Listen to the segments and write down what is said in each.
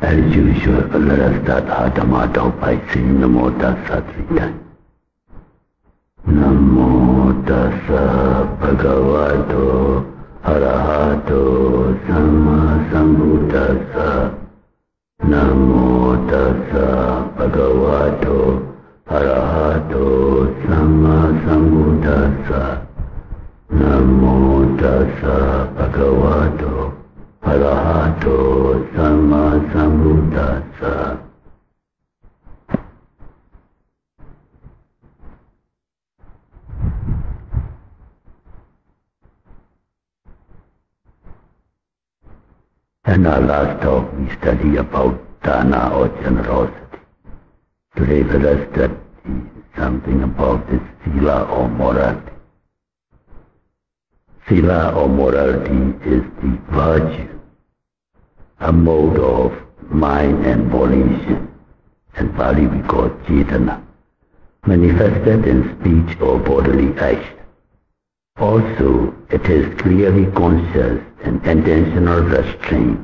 As usual, let us start our Dhamma talk by saying Namo Tassa 3 times. Namo Tassa Bhagavato Arahato Samma Sambuddhassa. Namo Tassa Bhagavato Arahato Samma Sambuddhassa. Namo Tassa Bhagavato Arahato Samma Sambuddhassa. In our last talk we studied about dana or generosity. Today let us study something about this sila or morality. Sila or morality is the virtue, a mode of mind and volition, in Pali we call cetana, manifested in speech or bodily action. Also, it is clearly conscious and intentional restraint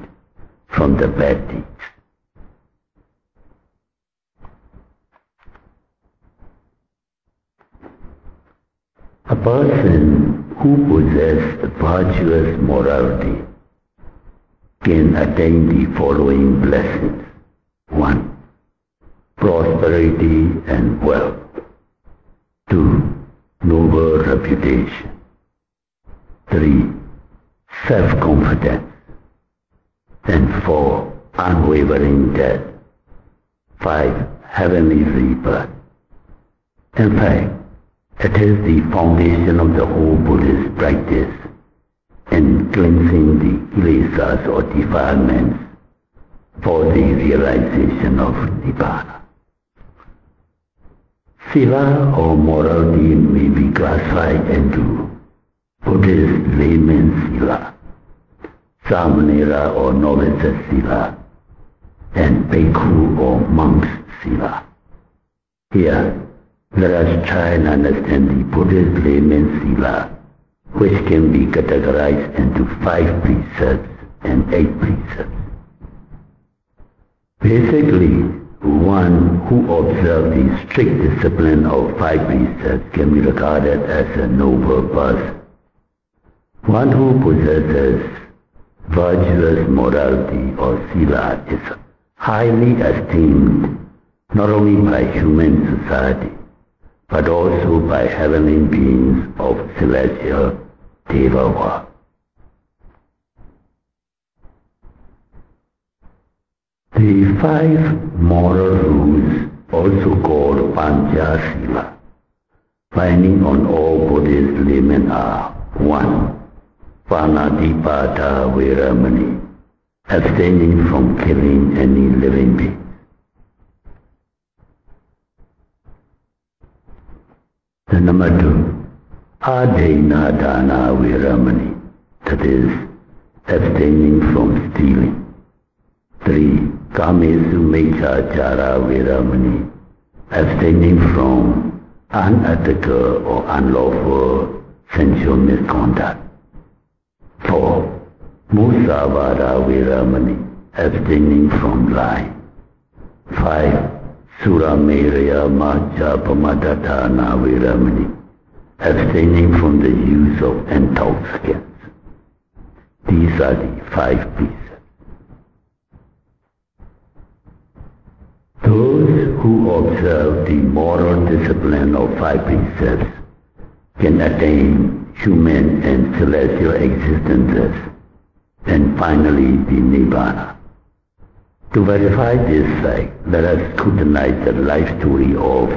from the bad deeds. A person who possesses virtuous morality can attain the following blessings. 1. Prosperity and wealth. 2. Noble reputation. 3. Self-confidence. And 4. Unwavering death. 5. Heavenly rebirth. In fact, it is the foundation of the whole Buddhist practice in cleansing the kilesas or defilements for the realization of Nibbana. Sila or morality may be classified into Buddhist layman sila, Samanera or novice sila, and Bhikkhu or monk's sila. Here, let us try and understand the Buddhist layman sila, which can be categorized into 5 precepts and 8 precepts. Basically, one who observes the strict discipline of 5 precepts can be regarded as a noble person. One who possesses virtuous morality or sila is highly esteemed not only by human society, but also by heavenly beings of celestial Deva world. The 5 moral rules, also called Panchasila, binding on all Buddhist laymen are 1. Panatipata Veramani, abstaining from killing any living being. The number 2, Adena Dana Veramani, that is, abstaining from stealing. 3. Kamesu Mechachara Veramani, abstaining from unethical or unlawful sensual misconduct. 4. Musavara Veramani, abstaining from lying. 5. Surameraya Macha Pamadatana Veramani, abstaining from the use of intoxicants. These are the 5 precepts. Those who observe the moral discipline of 5 precepts can attain human and celestial existences, and finally the Nibbana. To verify this fact, let us scrutinize the life story of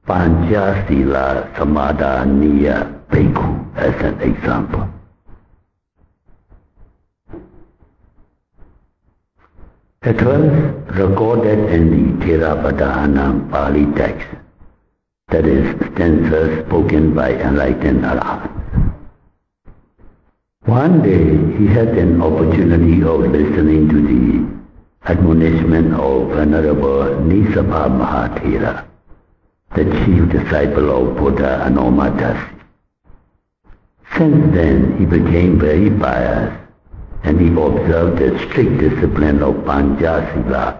Panchasila Samadhaniya Bhikkhu as an example. It was recorded in the Theravada Pali text, that is, stanzas spoken by enlightened arahants. One day he had an opportunity of listening to the admonishment of Venerable Nisabha Mahathera, the chief disciple of Buddha Anomadasi. Since then he became very pious and he observed the strict discipline of Panchasila,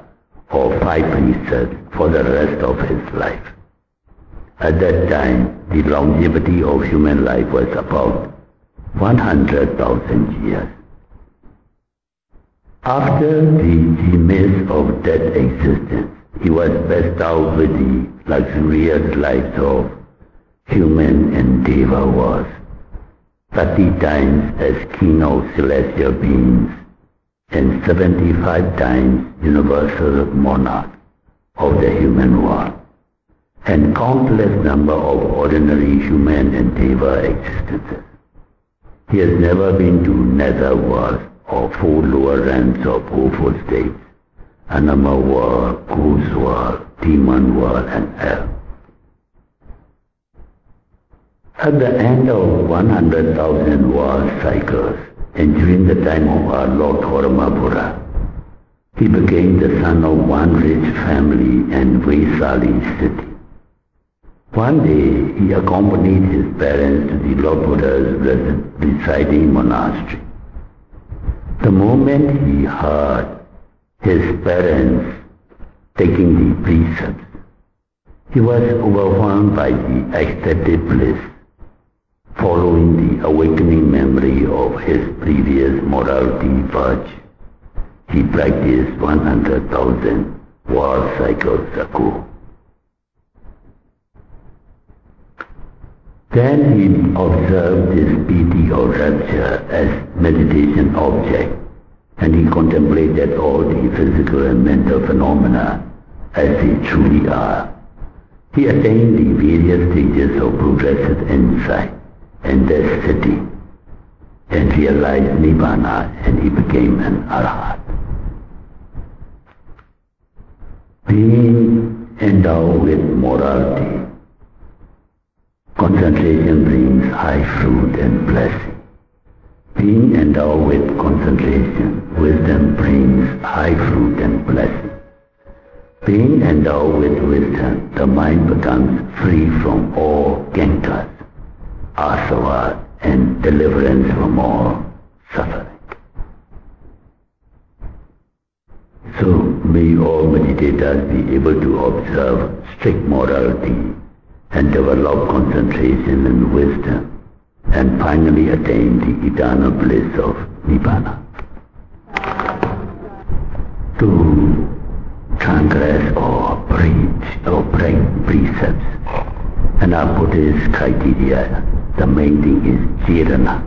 or 5 precepts, for the rest of his life. At that time, the longevity of human life was about 100,000 years. After the demise of that existence, he was bestowed with the luxurious lives of human and deva worlds, 30 times as king of celestial beings, and 75 times universal monarch of the human world, and countless number of ordinary human and deva existences. He has never been to nether worlds or 4 lower realms of awful states, Anima world, ghost world, demon world, and hell. At the end of 100,000 world cycles, and during the time of our Lord Dharmapura, he became the son of one rich family in Vaisali city. One day, he accompanied his parents to the Lord Buddha's residing monastery. The moment he heard his parents taking the precepts, he was overwhelmed by the ecstatic bliss following the awakening memory of his previous morality virtue he practiced 100,000 world cycles ago. Then he observed this piti or rapture as meditation object, and he contemplated all the physical and mental phenomena as they truly are. He attained the various stages of progressive insight and their city, and realized Nibbana, and he became an Arhat. Being endowed with morality, concentration brings high fruit and blessing. Being endowed with concentration, wisdom brings high fruit and blessing. Being endowed with wisdom, the mind becomes free from all kantkas, asava, and deliverance from all suffering. So may all meditators be able to observe strict morality and develop concentration and wisdom, and finally attain the eternal bliss of Nibbana. To transgress or breach or break precepts, and our Buddhist criteria, the main thing is jirana.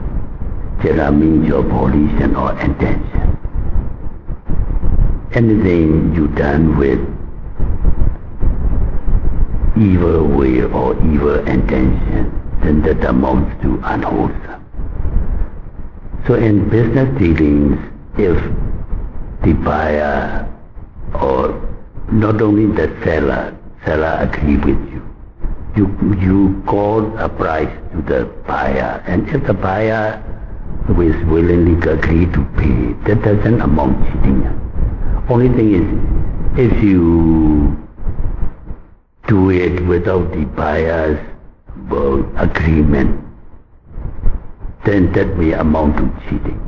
Jira means your volition or intention. Anything you done with evil will or evil intention, then that amounts to unwholesome. So in business dealings, if the buyer or not only the seller agree with you call a price to the buyer, and if the buyer is willingly agree to pay, that doesn't amount cheating. Only thing is, if you do it without the buyer's agreement, then that may amount to cheating.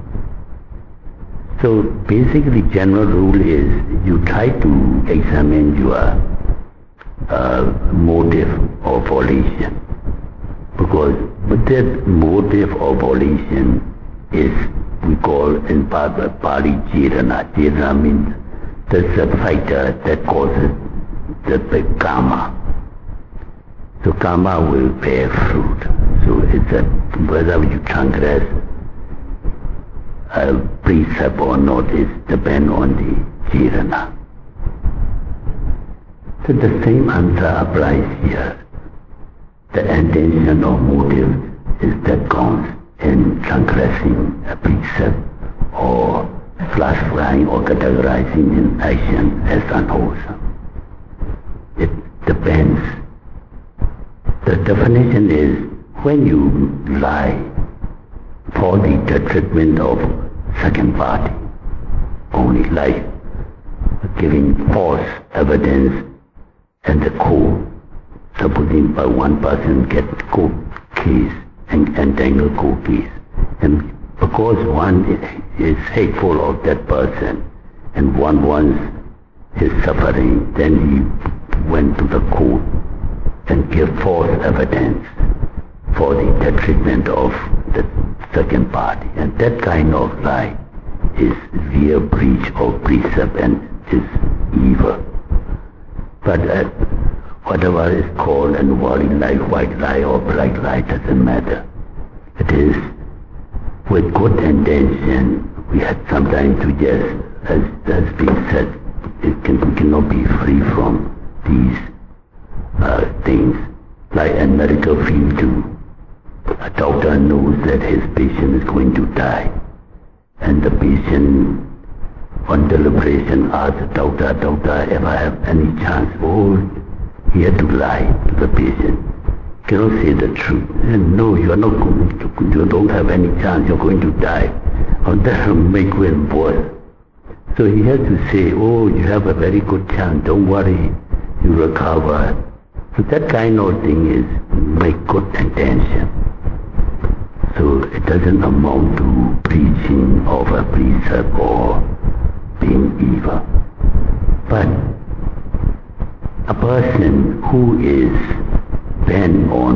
So basically, general rule is you try to examine your motive or volition, because that motive or volition is, we call in Pali jirana. Jirana means that's a factor that causes the karma. So karma will bear fruit. So it's whether you transgress a precept or not is depend on the jirana. So the same answer applies here. The intention or motive is that counts in transgressing a precept or classifying or categorizing an action as unwholesome. It depends. The definition is when you lie for the detriment of second party, only like giving false evidence and the court, supposing by one person get court case and entangle court case, and because one is hateful of that person and one wants his suffering, then he went to the court and gave false evidence for the detriment of the second party. And that kind of lie is real breach of precept and is evil. But whatever is called and worldly lie, white lie or black lie, doesn't matter. It is with good intention. We had sometimes to just, as has been said, we cannot be free from these things. Like in medical field too, a doctor knows that his patient is going to die, and the patient on deliberation asks the doctor, "Doctor, if I have any chance?" Oh, he had to lie to the patient. Cannot say the truth. And no, you are not going to, you don't have any chance, you're going to die. And that will make it worse. So he has to say, "Oh, you have a very good chance, don't worry, you recover." So that kind of thing is make good intention. So it doesn't amount to preaching of a precept or being evil. But a person who is bent on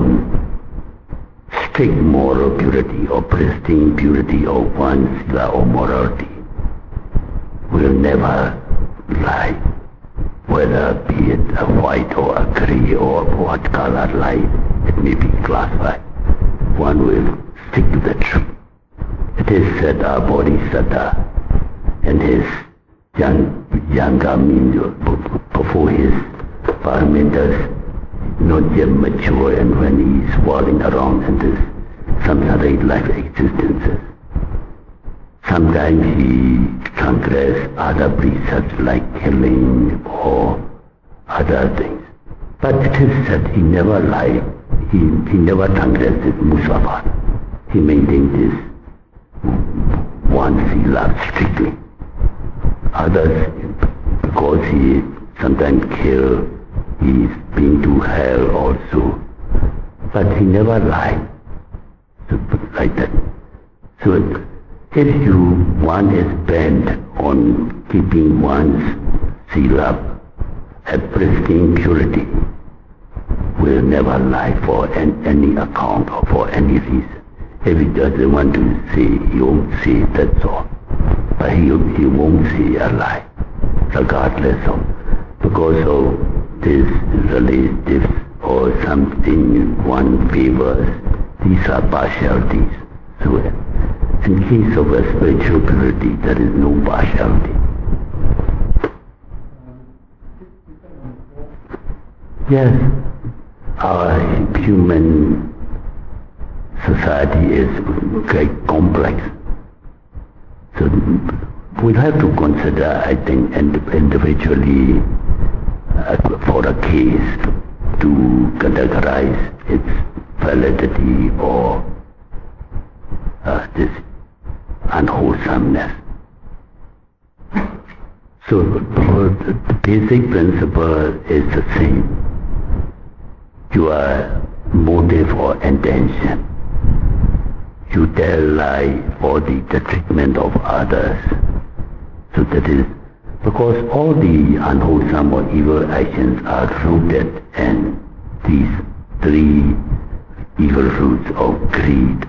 strict moral purity or pristine purity of one's sila or morality will never lie, whether be it a white or a grey or what color lie it may be classified. One will stick to the truth. It is said our Bodhisattva and his younger means before his parameters not yet mature, and when he is walking around in this samsaric life existences, sometimes he transgress other precepts like killing or other things. But it is said he never lied, he never transgressed his musafat. He maintained this one sila strictly. Others, because he sometimes kills, he's been to hell also. But he never lied. So, like that. So if one is bent on keeping one's sila at pristine purity, will never lie for any account or for any reason. If he doesn't want to say, he won't say, that's all. But he won't say a lie, regardless of, because of this relatives or something one favors. These are partialities. So in case of a spiritual purity, there is no partiality. Yes, our human society is quite complex. So we'll have to consider, I think, individually for a case to categorize its validity or this unwholesomeness. So the basic principle is the same. Your motive or intention. You tell lie for the detriment of others. So that is because all the unwholesome or evil actions are rooted in these three evil roots of greed,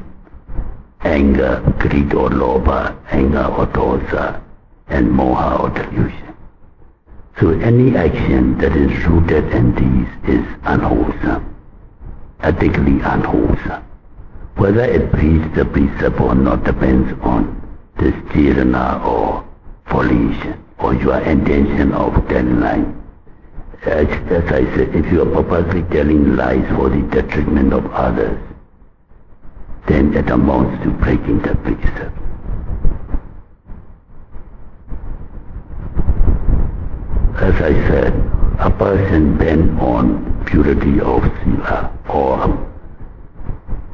anger, greed or lobha, anger or dosa, and moha or delusion. So any action that is rooted in these is unwholesome, ethically unwholesome. Whether it breeds the precept or not depends on this jirana or volition or your intention of telling lies. As I said, if you are purposely telling lies for the detriment of others, then it amounts to breaking the precept. As I said, a person bent on purity of sila, or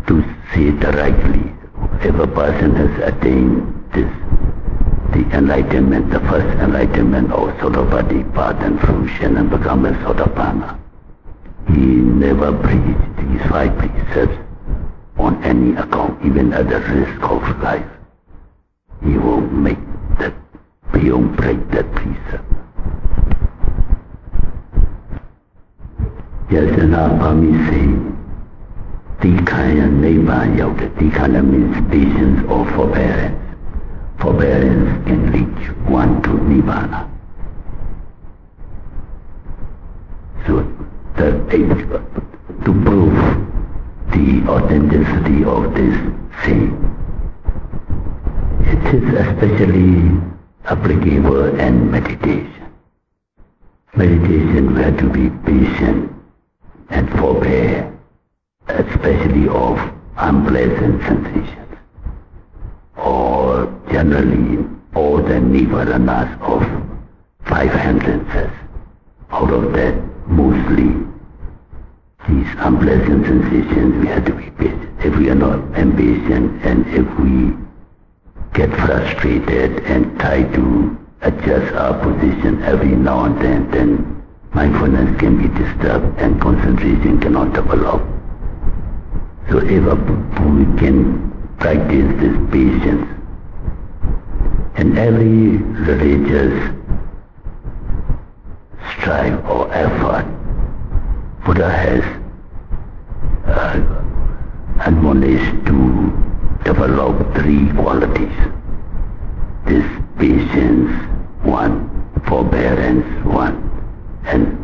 to say directly, if a person has attained this, the enlightenment, the first enlightenment of Sodapati path and fruition and become a Sotapanna, he never breached these five precepts on any account, even at the risk of life. He will don't break that precept. Yasana Pami Tikaya Neva Yoga. Tikaya means patience or forbearance. Forbearance can reach one to Nibbana. So to prove the authenticity of this saying, it is especially applicable in meditation. Meditation we have to be patient and forbear, especially of unpleasant sensations, or generally all the nivaranas of 5 hindrances. Out of that, mostly these unpleasant sensations we have to be patient. If we are not impatient and if we get frustrated and try to adjust our position every now and then mindfulness can be disturbed and concentration cannot develop. So if we can practice this patience, and every religious strive or effort, Buddha has admonished to develop 3 qualities. This patience, 1, forbearance, 1, and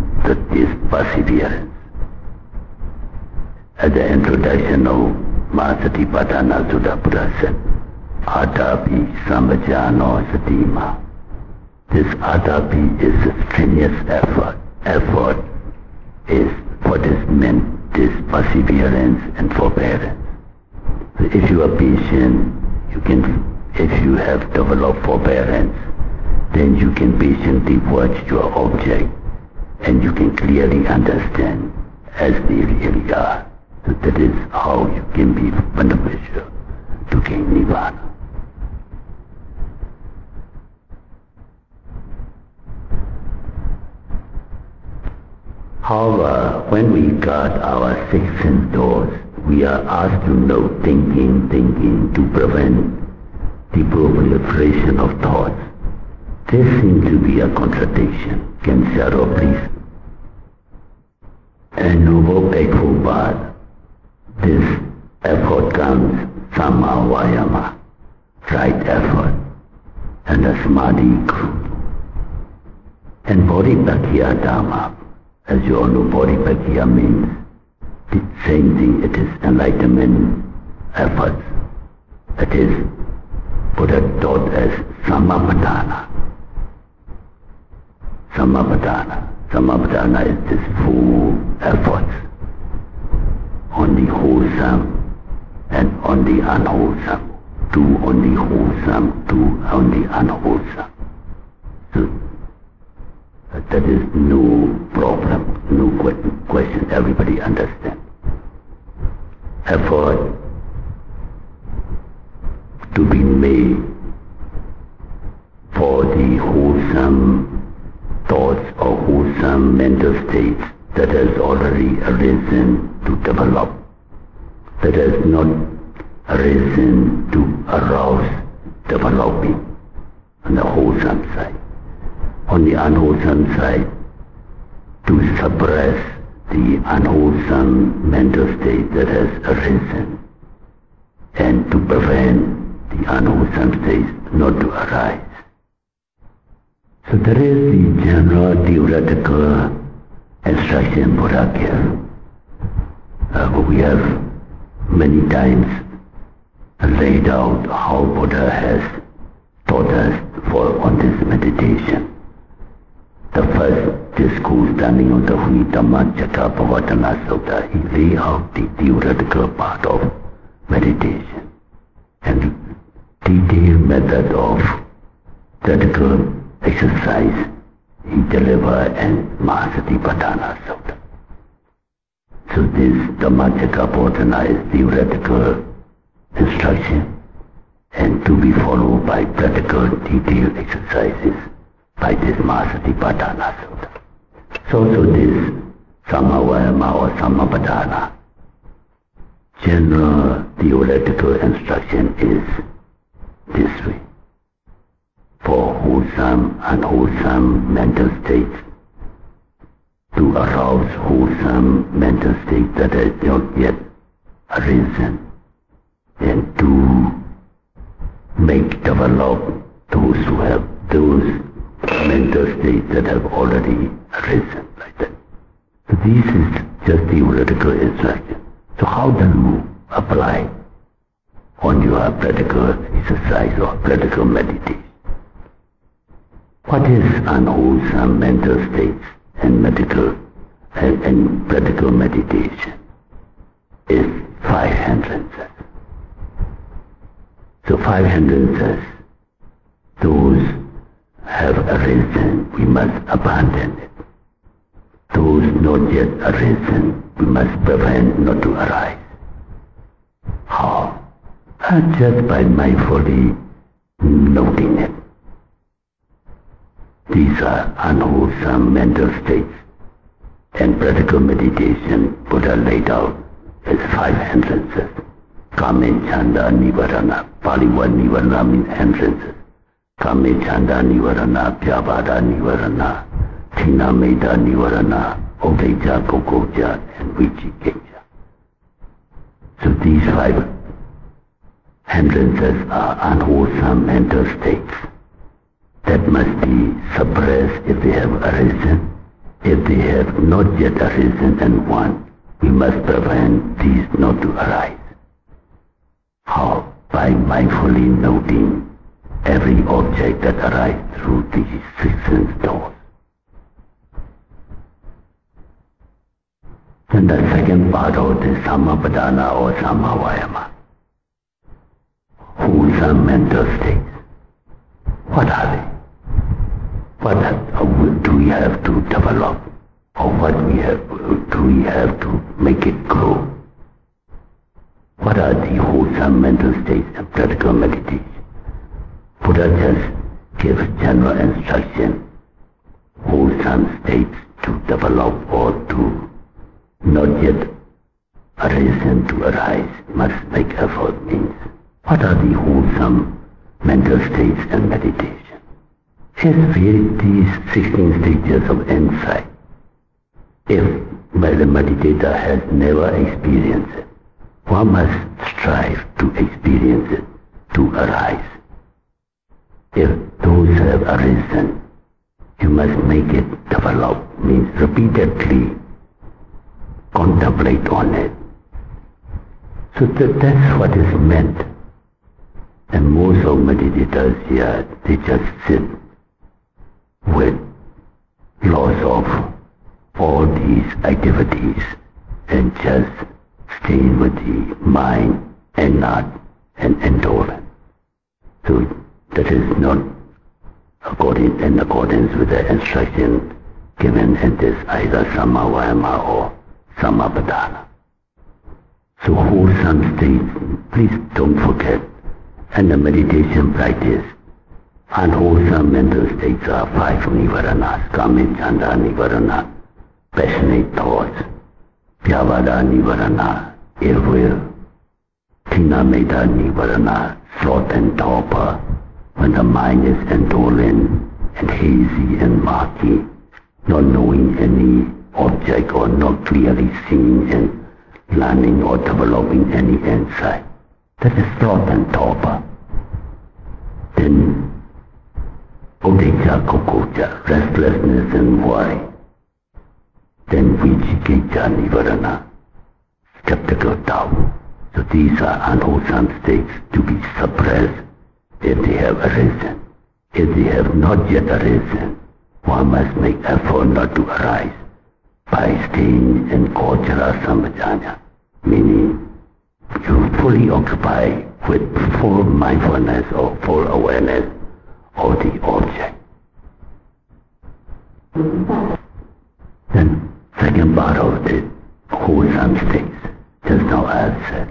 this perseverance. At the introduction of Mahasatipatthana Sutta, Buddha said, Atapi Samajano Satima. This atapi is a strenuous effort. Effort is what is meant, this perseverance and forbearance. So if you are patient, if you have developed forbearance, then you can patiently watch your object and you can clearly understand as they really are. So that is how you can be beneficial to gain Nibbana. However, when we guard our 6 sense doors, we are asked to know thinking to prevent the proliferation of thoughts. This seems to be a contradiction. Can Sayadaw please? And Noble Bhikkhu Bad, this effort comes Samma Vayama, right effort, and a Samadhi group. And Bodhipakya Dhamma, as you all know, Bodhipakya means the same thing, it is enlightenment efforts. It is Buddha taught as Samapatthana. Samapatthana is this full efforts on the wholesome and on the unwholesome. 2 on the wholesome, 2 on the unwholesome. So that is no problem, no question, everybody understands. Effort to be made for the wholesome thoughts or wholesome mental states that has already arisen to develop, that has not arisen to arouse developing on the wholesome side. On the unwholesome side, to suppress the unwholesome mental state that has arisen and to prevent the unwholesome states not to arise. So there is the general theoretical instruction Buddha gives. We have many times laid out how Buddha has taught us on this meditation. The first discourse standing on the Dhammacakkappavattana Sutta, he laid out the theoretical part of meditation and detailed method of practical exercise he delivered in Mahasatipatthana Sutta. So this Dhammacakkappavattana is theoretical instruction and to be followed by practical detailed exercises by this Mahasatipatthana Sutta. So this Samavayama or Samapatthana, general theoretical instruction is this way. For some unwholesome mental states, to arouse wholesome mental states that have not yet arisen, and to make develop those who have those mental states that have already arisen, like that. So this is just theoretical instruction. So how do you apply on your practical exercise or practical meditation? What is unwholesome mental states and practical meditation? Is 5 hindrances. So 5 hindrances, those have arisen, we must abandon it. Those not yet arisen, we must prevent not to arise. How? Just by mindfully noting it. These are unwholesome mental states, and practical meditation Buddha laid out as 5 hindrances. Kame, Chanda, Nivarana. Pali word Nivarana means hindrances. Kame, Chanda, Nivarana, Pyavada, Nivarana, Thina, Meda, Nivarana, Odeja, Kokoja, and Vichikeja. So these 5 hindrances are unwholesome mental states that must be suppressed if they have arisen. If they have not yet arisen and won, we must prevent these not to arise. How? By mindfully noting every object that arises through these 6 sense doors. Then the second part of the Samapadana or Samavayama, wholesome mental states. What are they? What do we have to develop, or what do we have to make it grow? What are the wholesome mental states and practical meditation? Buddha just gives general instruction. Wholesome states to develop or to not yet arisen to arise must make effort means. What are the wholesome mental states and meditation? It's these 16 stages of insight. If the meditator has never experienced it, one must strive to experience it, to arise. If those have arisen, you must make it develop, means repeatedly contemplate on it. So that's what is meant. And most of meditators here, they just sit with loss of all these activities and just stay with the mind and not an indolent. So that is not in accordance with the instruction given in this either Samavayama or Samapadana. So wholesome states, please don't forget, and the meditation practice, unwholesome mental states are 5 nivaranas, Kame, Chanda, Nivarana, passionate thoughts, Pyavada, Nivarana, ill will, Thina, Meda, Nivarana, sloth and torpor, when the mind is indolent and hazy and murky, not knowing any object or not clearly seeing and learning or developing any insight. That is sloth and torpor. Then Odeja, Kokoja, restlessness and worry. Then Vichikeja, Nivarana, skeptical doubt. So these are unwholesome states to be suppressed if they have arisen. If they have not yet arisen, one must make effort not to arise by staying in Kochara Sambhajanya, meaning you fully occupy with full mindfulness or full awareness of the object. Then second part of the wholesome states, just now as said,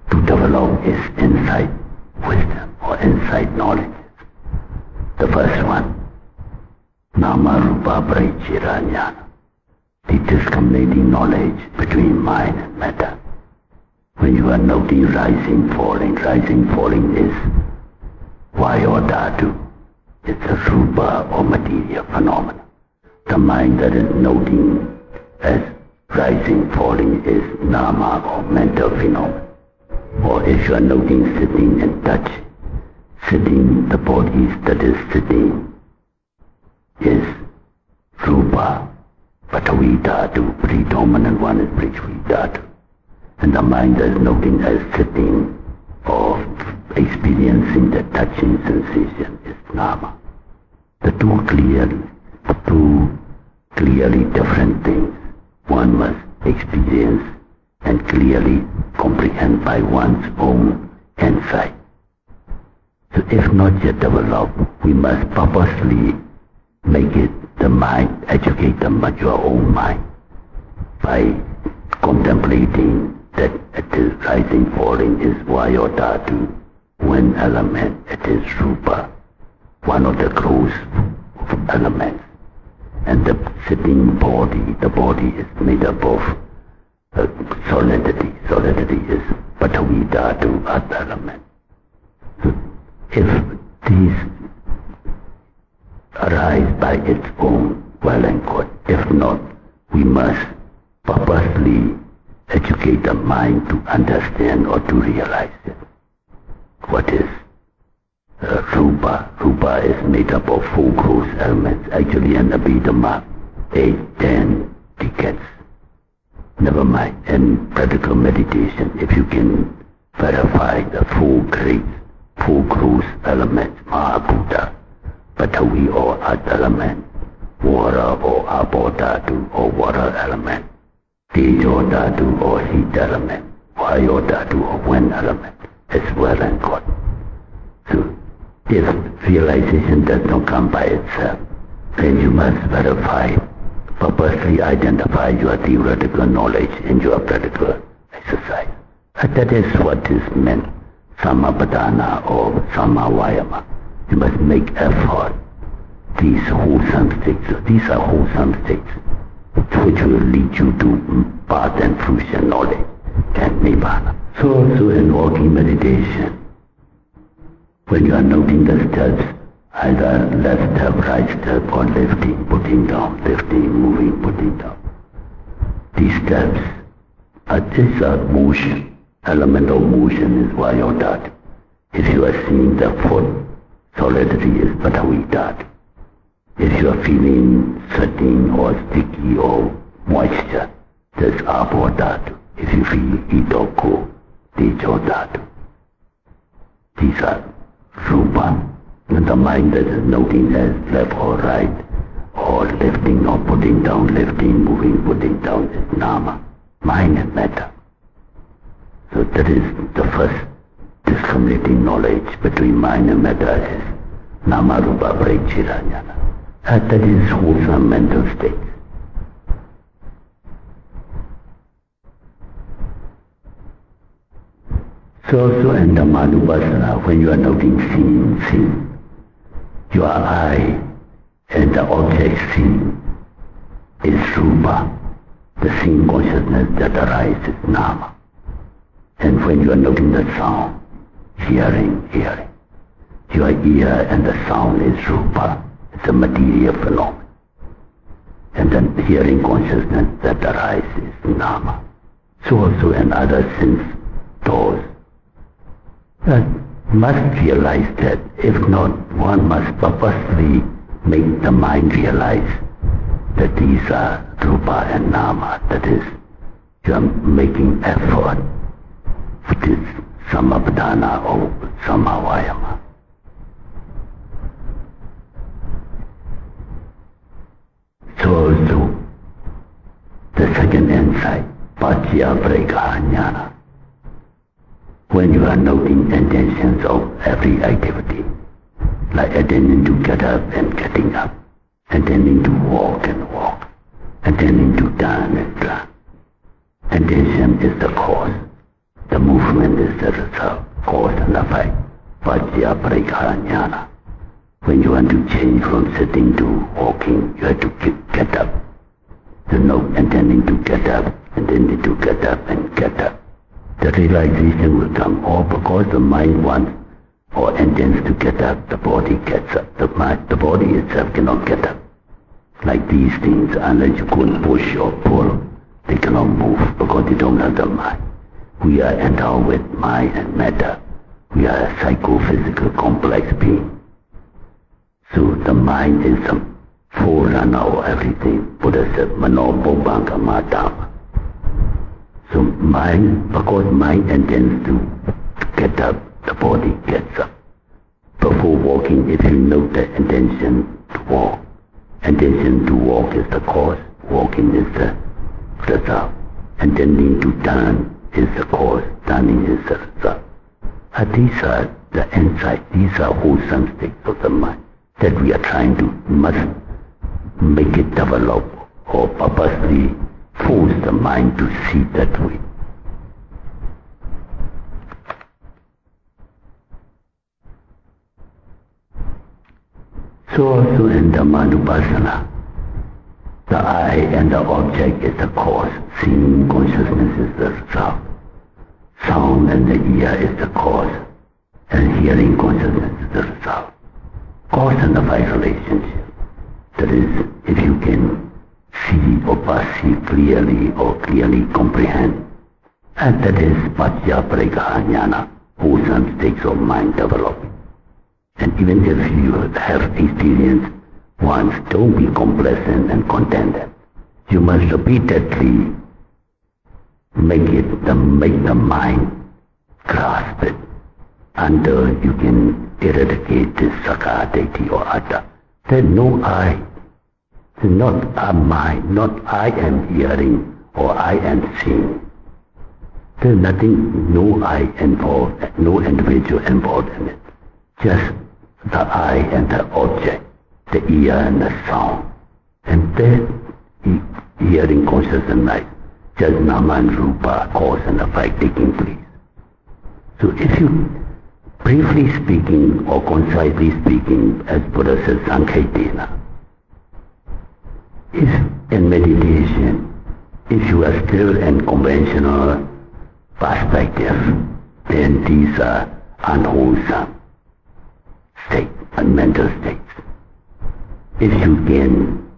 to develop is insight wisdom or insight knowledge. The first one, Nama Rupa Pariccheda Jnana, the discriminating knowledge between mind and matter. When you are noting rising, falling is Vayodhatu. It's a rupa or material phenomena. The mind that is noting as rising, falling is nama or mental phenomena. Or if you are noting sitting and touch, sitting, the bodies that is sitting is rupa, Patavi Dhatu, predominant one is Prithvi Dhatu. And the mind that is noting as sitting or experiencing the touching sensation is nama. The two clearly different things. One must experience and clearly comprehend by one's own insight. So if not yet developed, we must purposely make it the mind, educate your own mind by contemplating that it is rising, falling is vaya dhatu, one element, it is rupa, one of the gross elements. And the sitting body, the body is made up of solidity. Solidity is Patavi Dhatu, earth element. So if these arise by its own, well and good. If not, we must purposely educate the mind to understand or to realize it. What is rupa? Rupa is made up of 4 gross elements. Actually, in Abhidhamma, 8, 10 decades. Never mind. In practical meditation, if you can verify the 4 gross elements, Mahabuddha, Patavi or earth element, water or Apo Dhatu or water element, Tejo Dhatu or heat element, Vayu Dhatu or wind element, is well and good. So, if realization does not come by itself, then you must verify, purposely identify your theoretical knowledge in your practical exercise. And that is what is meant, Samapadana or Samavayama. You must make effort. These wholesome states, these are wholesome states, which will lead you to path and fruition knowledge and Nibbana. So also in walking meditation, when you are noting the steps, either left step, right step, or lifting, putting down, lifting, moving, putting down. These steps these are motion. Element of motion is Vayu Dhatu. If you are seeing the foot, solidity is Patavi Dhatu. If you are feeling sweating or sticky or moisture, that's Apo Dhatu. If you feel heat or cold, Tejo Dhatu. These are rupa. And the mind that is noting as left or right, or lifting or putting down, lifting, moving, putting down is nama, mind and matter. So that is the first discriminating knowledge between mind and matter is nama rupa parichirajnana. And that is wholesome mental state. So also in the Manubhasana, when you are noting seeing, your eye and the object seen is rupa. The seeing consciousness that arises is nama. And when you are noting the sound, hearing, your ear and the sound is rupa. It's a material phenomenon. And then hearing consciousness that arises is nama. So also in other sense doors. Must realize that, if not, one must purposely make the mind realize that these are rupa and nama, that is, you are making effort, which is samapadana or samavayama. So also, the second insight, pacchaya prajnana. When you are noting intentions of every activity, like intending to get up and getting up, intending to walk and walk, intending to turn and turn. Intention is the cause, the movement is the result, cause and effect, pacchaya prajnana. When you want to change from sitting to walking, you have to get up. So no, intending to get up, intending to get up and get up. The realization will come all because the mind wants or intends to get up, the body gets up. The body itself cannot get up. Like these things, unless you go and push or pull, they cannot move because they don't have the mind. We are endowed with mind and matter. We are a psychophysical complex being. So the mind is the forerunner of everything. Buddha said, Mano Bobanga Madama. So mind, because mind intends to get up, the body gets up. Before walking, if you note the intention to walk, intention to walk is the cause, walking is the result. Intending to turn is the cause, turning is the result. These are the insights, these are wholesome states of the mind that we are trying to, must make it develop or purposely force the mind to see that way. So also in Dhammanupassana, the I and the object is the cause, seeing consciousness is the result. Sound and the ear is the cause, and hearing consciousness is the result. Cause and effect relationship. That is, if you can see or perceive clearly or clearly comprehend, and that is Pacca Parigraha Jnana, wholesome states of mind developing. And even if you have experience once, don't be complacent and contented. You must repeatedly make the mind grasp it until you can eradicate this Sakadati or Atta. There's no I. There's not a mind, not I am hearing or I am seeing. There's nothing, no I involved, no individual involved in it. Just the I and the object, the ear and the sound. And then hearing consciousness, just Nama and Rupa, cause and effect taking place. So if you, briefly speaking or concisely speaking, as Buddha says, Sankhedena, if in meditation, if you are still in conventional perspective, then these are unwholesome states and mental states. If you can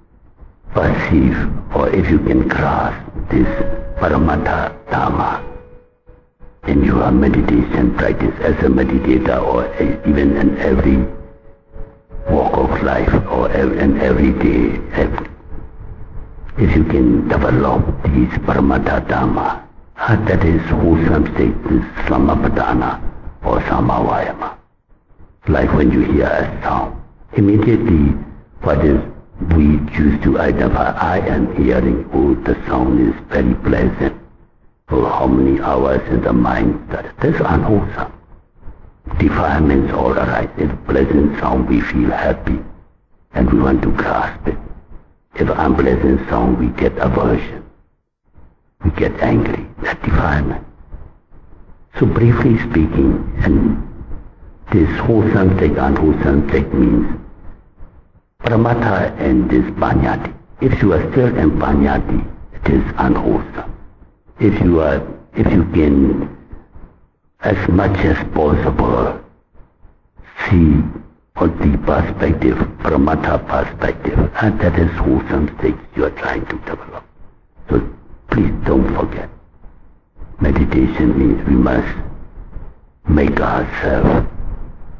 perceive or if you can grasp this Paramatha Dhamma in your meditation practice as a meditator or even in every walk of life or in every day, if you can develop these Paramatha Dhamma, that is wholesome state, this Samapadana or Samavayama. Like when you hear a sound, immediately what is we choose to identify, I am hearing, oh, the sound is very pleasant. Oh, how many hours in the mind that that's unwholesome. Defilements all arise. If pleasant sound we feel happy and we want to grasp it. If unpleasant sound we get aversion. We get angry. That defilement. So briefly speaking, and this wholesome state, unwholesome state means Paramatha and this Panyati. If you are still in Panyati, it is unwholesome. If you can, as much as possible, see on the perspective, Paramatha perspective, and that is wholesome states you are trying to develop. So please don't forget. Meditation means we must make ourselves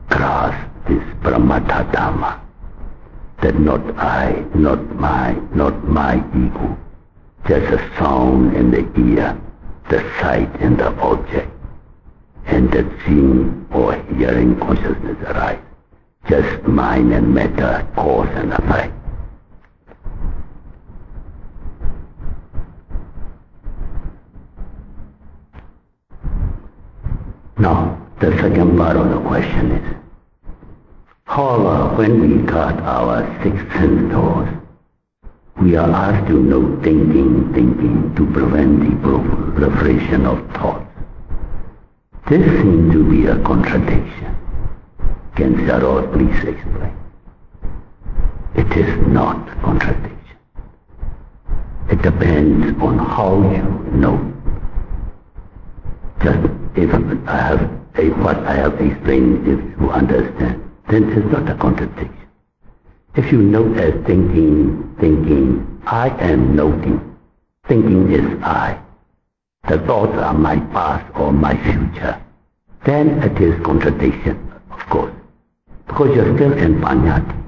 grasp this Paramatha Dhamma. That not I, not my ego, just a sound in the ear, the sight in the object, and that seeing or hearing consciousness arise, just mind and matter, cause and effect. Now, the second part of the question is, however, when we got our sixth sense doors, we are asked to know thinking to prevent the proliferation of thoughts. This seems to be a contradiction. Can Sayadaw please explain? It is not a contradiction. It depends on how you know. Just if I have what I have explained, if you understand, then it's not a contradiction. If you note as thinking, I am noting. Thinking is I. The thoughts are my past or my future. Then it is contradiction, of course, because you're still in Panyati.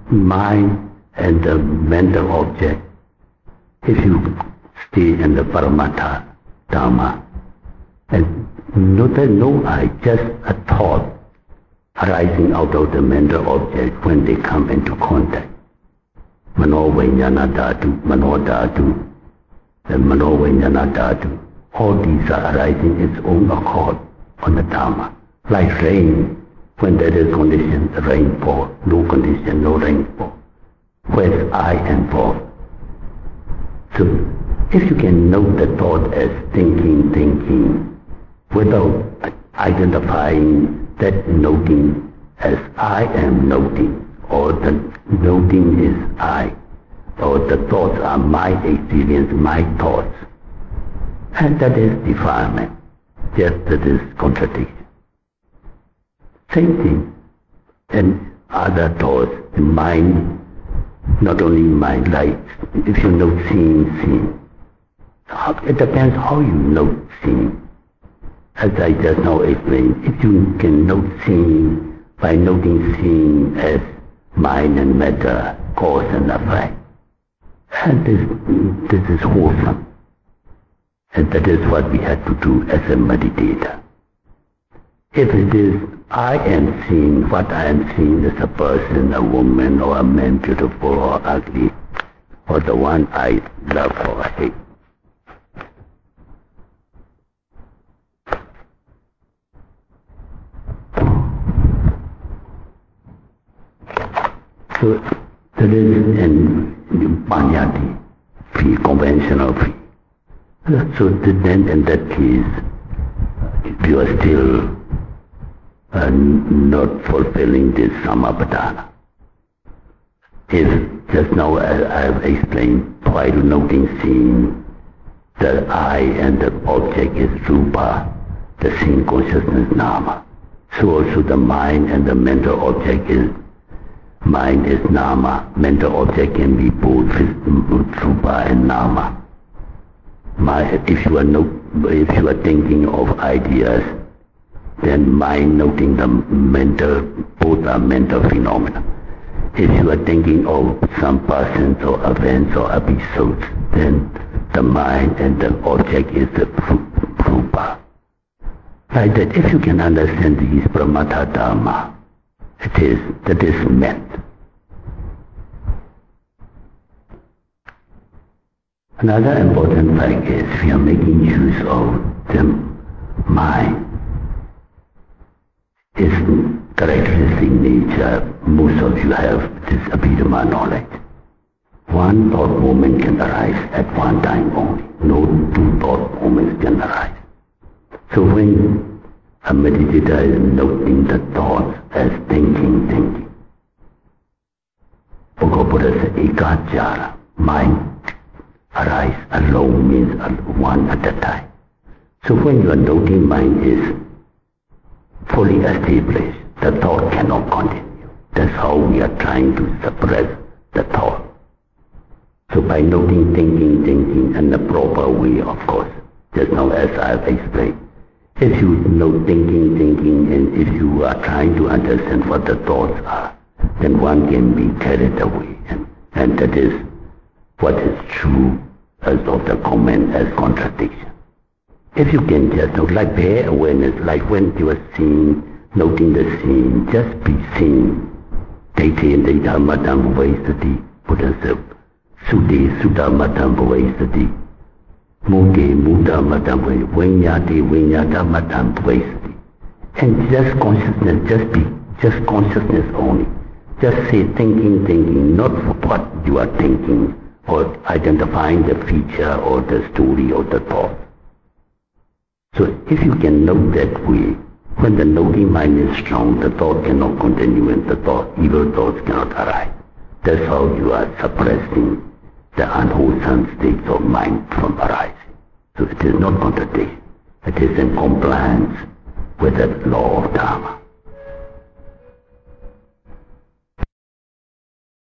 Mind and the mental object, if you stay in the Paramatha Dharma, and no I, just a thought arising out of the mental object when they come into contact. Mano Vijnana Dhatu, Mano Dhatu, and Mano Vijnana Dhatu, all these are arising its own accord on the Dharma. Like rain, when there is condition, rain falls, no condition, no rain falls. Where's I involved? So, if you can note the thought as thinking, without identifying that noting as I am noting, or the noting is I, or the thoughts are my experience, my thoughts, and that is defilement. Yes, that is contradiction. Same thing. And other thoughts, mind, not only mind, like if you note seeing, it depends how you note seeing. As I just now explained, if you can note seeing by noting seeing as mind and matter, cause and effect, and this is wholesome. And that is what we have to do as a meditator. If it is I am seeing, what I am seeing is a person, a woman, or a man, beautiful or ugly, or the one I love or hate. So that is in Panyati, free, conventional free. So then in that case, you are still not fulfilling this Samapadana. If just now I have explained, while noting seeing, the I and the object is Rupa, the seeing consciousness Nama. So also the mind and the mental object is, mind is Nama, mental object can be both Rupa and Nama. If you are thinking of ideas, then mind noting the mental, both are mental phenomena. If you are thinking of some persons or events or episodes, then the mind and the object is the Rupa. Like that, if you can understand these Pramatha Dharma, that is meant. Another important fact is we are making use of the mind. Its characteristic nature, most of you have this Abhidhamma knowledge. One thought moment can arise at one time only. No two thought moments can arise. So when a meditator is noting the thoughts as thinking, Buddha says, ekachara, mind arise alone means one at a time. So when you are noting mind is fully established, the thought cannot continue. That's how we are trying to suppress the thought. So by noting thinking in the proper way, of course, just now as I have explained, if you note thinking and if you are trying to understand what the thoughts are, then one can be carried away. And that is what is true as of the comment as contradiction. If you can just note, like bare awareness, like when you are seeing, noting the scene, just be seeing. Dete Dhammadam Vaisati, Buddha said, Sudi Sudhammadam Vaisati, Muge Mudhammadam Vaisati, Vinyadhammadam Vaisati. And just consciousness, just consciousness only. Just say thinking, not what you are thinking, or identifying the feature or the story or the thought. So if you can note that way, when the noting mind is strong, the thought cannot continue and evil thoughts cannot arise. That's how you are suppressing the unwholesome states of mind from arising. So it is not contradiction. It is in compliance with the law of Dharma.